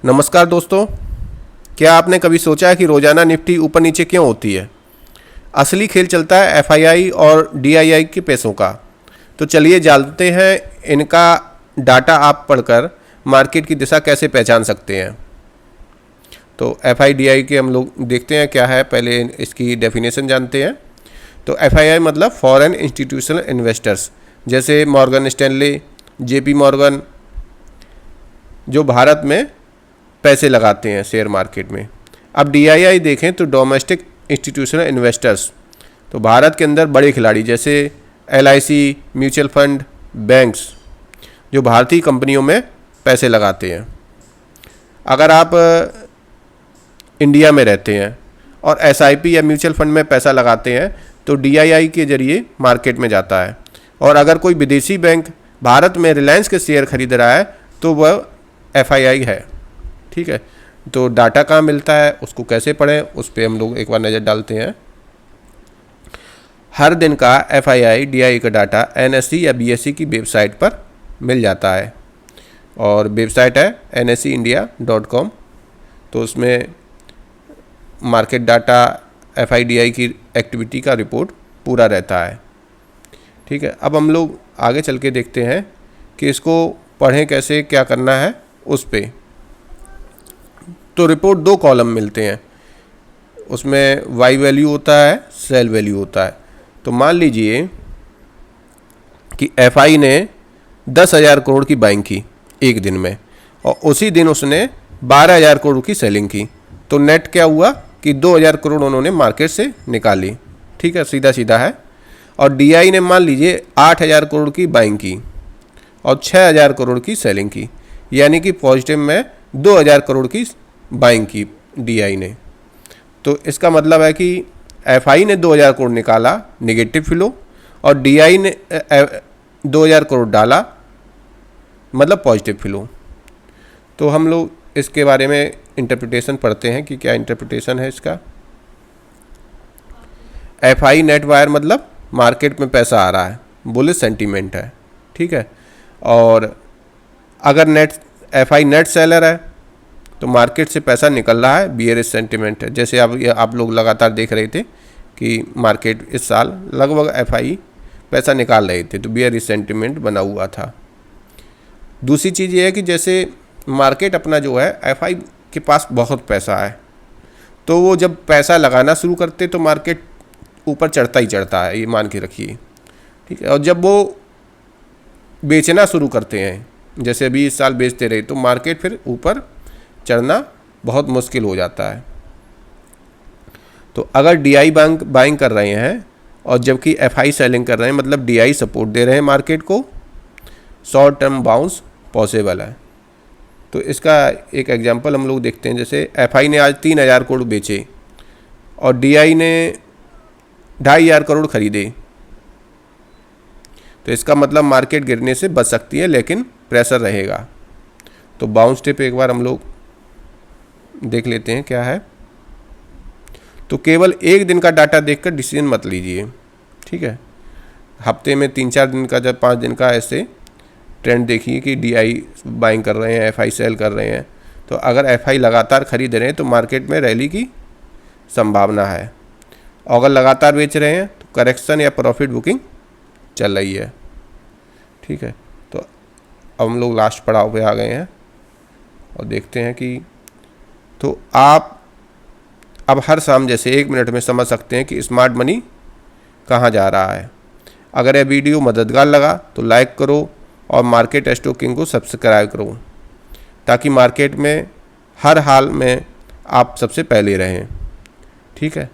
नमस्कार दोस्तों, क्या आपने कभी सोचा है कि रोज़ाना निफ्टी ऊपर नीचे क्यों होती है? असली खेल चलता है एफआईआई और डीआईआई के पैसों का। तो चलिए जानते हैं इनका डाटा आप पढ़कर मार्केट की दिशा कैसे पहचान सकते हैं। तो एफआईडीआई के हम लोग देखते हैं क्या है, पहले इसकी डेफिनेशन जानते हैं। तो एफआईआई मतलब फॉरेन इंस्टीट्यूशनल इन्वेस्टर्स, जैसे मॉर्गन स्टैनली, जेपी मॉर्गन, जो भारत में पैसे लगाते हैं शेयर मार्केट में। अब डीआईआई देखें तो डोमेस्टिक इंस्टीट्यूशनल इन्वेस्टर्स, तो भारत के अंदर बड़े खिलाड़ी जैसे एलआईसी, म्यूचुअल फंड, बैंक्स, जो भारतीय कंपनियों में पैसे लगाते हैं। अगर आप इंडिया में रहते हैं और एसआईपी या म्यूचुअल फंड में पैसा लगाते हैं तो डीआईआई के जरिए मार्केट में जाता है। और अगर कोई विदेशी बैंक भारत में रिलायंस के शेयर खरीद रहा है तो वह एफआईआई है। ठीक है, तो डाटा कहाँ मिलता है, उसको कैसे पढ़ें, उस पर हम लोग एक बार नज़र डालते हैं। हर दिन का एफआईआई डीआईआई का डाटा एनएसई या बीएसई की वेबसाइट पर मिल जाता है, और वेबसाइट है nseindia.com। तो उसमें मार्केट डाटा, एफआईडीआई की एक्टिविटी का रिपोर्ट पूरा रहता है। ठीक है, अब हम लोग आगे चल के देखते हैं कि इसको पढ़ें कैसे, क्या करना है उस पर। तो रिपोर्ट 2 कॉलम मिलते हैं, उसमें वाई वैल्यू होता है, सेल वैल्यू होता है। तो मान लीजिए कि एफआई ने 10,000 करोड़ की बाइंग की एक दिन में, और उसी दिन उसने 12,000 करोड़ की सेलिंग की। तो नेट क्या हुआ कि 2,000 करोड़ उन्होंने मार्केट से निकाली। ठीक है, सीधा सीधा है। और डीआई ने मान लीजिए 8,000 करोड़ की बाइंग की और 6,000 करोड़ की सेलिंग की, यानी कि पॉजिटिव में 2,000 करोड़ की बाइंग की डीआई ने। तो इसका मतलब है कि एफआई ने 2,000 करोड़ निकाला नेगेटिव फ्लो, और डीआई ने 2,000 करोड़ डाला मतलब पॉजिटिव फ्लो। तो हम लोग इसके बारे में इंटरप्रिटेशन पढ़ते हैं कि क्या इंटरप्रिटेशन है इसका। एफआई नेट वायर मतलब मार्केट में पैसा आ रहा है, बुलिश सेंटीमेंट है। ठीक है, और अगर एफआई नेट सेलर है तो मार्केट से पैसा निकल रहा है, बियरिश सेंटीमेंट है। जैसे आप लोग लगातार देख रहे थे कि मार्केट इस साल लगभग एफआई पैसा निकाल रहे थे, तो बियरिश सेंटीमेंट बना हुआ था। दूसरी चीज़ ये है कि जैसे मार्केट अपना जो है, एफआई के पास बहुत पैसा है, तो वो जब पैसा लगाना शुरू करते तो मार्केट ऊपर चढ़ता ही चढ़ता है, ये मान के रखिए। ठीक है, और जब वो बेचना शुरू करते हैं, जैसे अभी इस साल बेचते रहे, तो मार्केट फिर ऊपर चढ़ना बहुत मुश्किल हो जाता है। तो अगर डीआई बाइंग कर रहे हैं और जबकि एफआई सेलिंग कर रहे हैं, मतलब डीआई सपोर्ट दे रहे हैं मार्केट को, शॉर्ट टर्म बाउंस पॉसिबल है। तो इसका एक एग्जांपल हम लोग देखते हैं। जैसे एफआई ने आज 3,000 करोड़ बेचे और डीआई ने 2,500 करोड़ खरीदे, तो इसका मतलब मार्केट गिरने से बच सकती है, लेकिन प्रेशर रहेगा। तो बाउंस टिप एक बार हम लोग देख लेते हैं क्या है। तो केवल एक दिन का डाटा देखकर डिसीजन मत लीजिए। ठीक है, हफ्ते में 3-4 दिन का, जब 5 दिन का ऐसे ट्रेंड देखिए कि डीआई बाइंग कर रहे हैं, एफआई सेल कर रहे हैं। तो अगर एफआई लगातार खरीद रहे हैं तो मार्केट में रैली की संभावना है, और अगर लगातार बेच रहे हैं तो करेक्शन या प्रॉफिट बुकिंग चल रही है। ठीक है, तो अब हम लोग लास्ट पड़ाव पे आ गए हैं और देखते हैं कि तो आप अब हर शाम जैसे 1 मिनट में समझ सकते हैं कि स्मार्ट मनी कहाँ जा रहा है। अगर यह वीडियो मददगार लगा तो लाइक करो और मार्केट स्टॉकिंग को सब्सक्राइब करो, ताकि मार्केट में हर हाल में आप सबसे पहले रहें। ठीक है।